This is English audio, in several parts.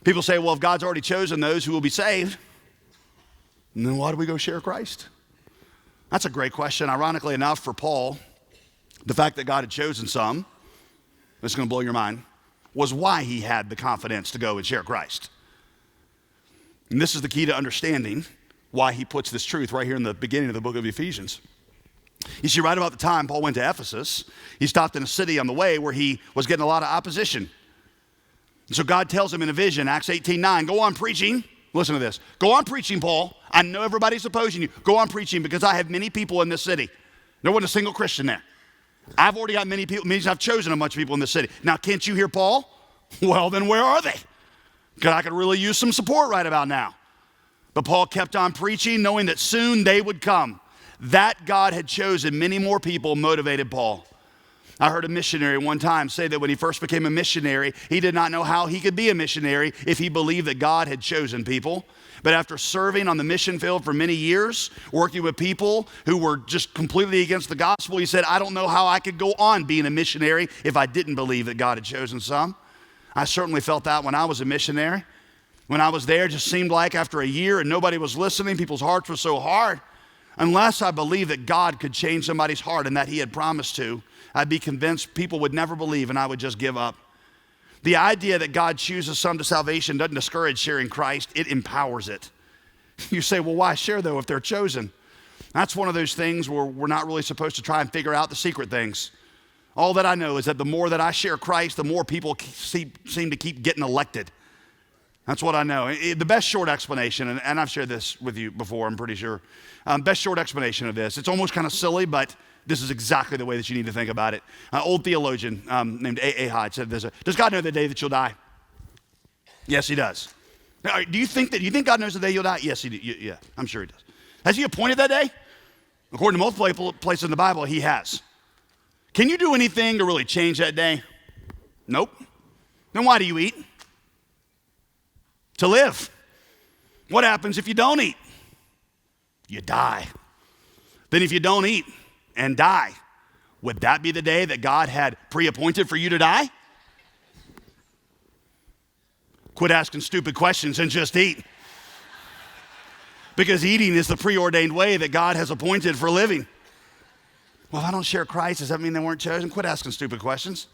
People say, well, if God's already chosen those who will be saved, then why do we go share Christ? That's a great question. Ironically enough, for Paul, the fact that God had chosen some, this is going to blow your mind, was why he had the confidence to go and share Christ. And this is the key to understanding why he puts this truth right here in the beginning of the book of Ephesians. You see, right about the time Paul went to Ephesus, he stopped in a city on the way where he was getting a lot of opposition. And so God tells him in a vision, Acts 18:9, go on preaching. Listen to this. Go on preaching, Paul. I know everybody's opposing you. Go on preaching because I have many people in this city. There wasn't a single Christian there. I've already got many people, means I've chosen a bunch of people in this city. Now, can't you hear Paul? Well, then where are they? Because I could really use some support right about now. But Paul kept on preaching, knowing that soon they would come. That God had chosen many more people motivated Paul. I heard a missionary one time say that when he first became a missionary, he did not know how he could be a missionary if he believed that God had chosen people. But after serving on the mission field for many years, working with people who were just completely against the gospel, he said, I don't know how I could go on being a missionary if I didn't believe that God had chosen some. I certainly felt that when I was a missionary. When I was there, it just seemed like after a year and nobody was listening, people's hearts were so hard. Unless I believed that God could change somebody's heart and that he had promised to, I'd be convinced people would never believe and I would just give up. The idea that God chooses some to salvation doesn't discourage sharing Christ, it empowers it. You say, well, why share though if they're chosen? That's one of those things where we're not really supposed to try and figure out the secret things. All that I know is that the more that I share Christ, the more people seem to keep getting elected. That's what I know. The best short explanation, and I've shared this with you before, I'm pretty sure. Best short explanation of this. It's almost kind of silly, but this is exactly the way that you need to think about it. An old theologian named A.A. Hyde said this, does God know the day that you'll die? Yes, he does. Do you think God knows the day you'll die? Yes, he does. Yeah, I'm sure he does. Has he appointed that day? According to multiple places in the Bible, he has. Can you do anything to really change that day? Nope. Then why do you eat? To live. What happens if you don't eat? You die. Then if you don't eat and die, would that be the day that God had pre-appointed for you to die? Quit asking stupid questions and just eat. Because eating is the preordained way that God has appointed for living. Well, if I don't share Christ, does that mean they weren't chosen? Quit asking stupid questions.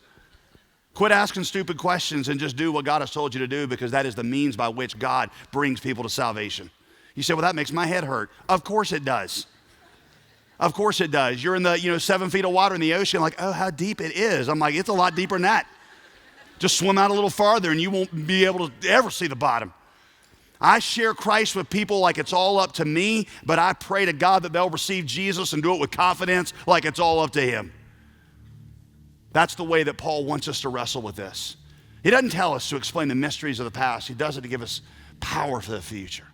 Quit asking stupid questions and just do what God has told you to do, because that is the means by which God brings people to salvation. You say, well, that makes my head hurt. Of course it does. Of course it does. You're in the 7 feet of water in the ocean, like, oh, how deep it is. I'm like, it's a lot deeper than that. Just swim out a little farther and you won't be able to ever see the bottom. I share Christ with people like it's all up to me, but I pray to God that they'll receive Jesus and do it with confidence like it's all up to him. That's the way that Paul wants us to wrestle with this. He doesn't tell us to explain the mysteries of the past. He does it to give us power for the future.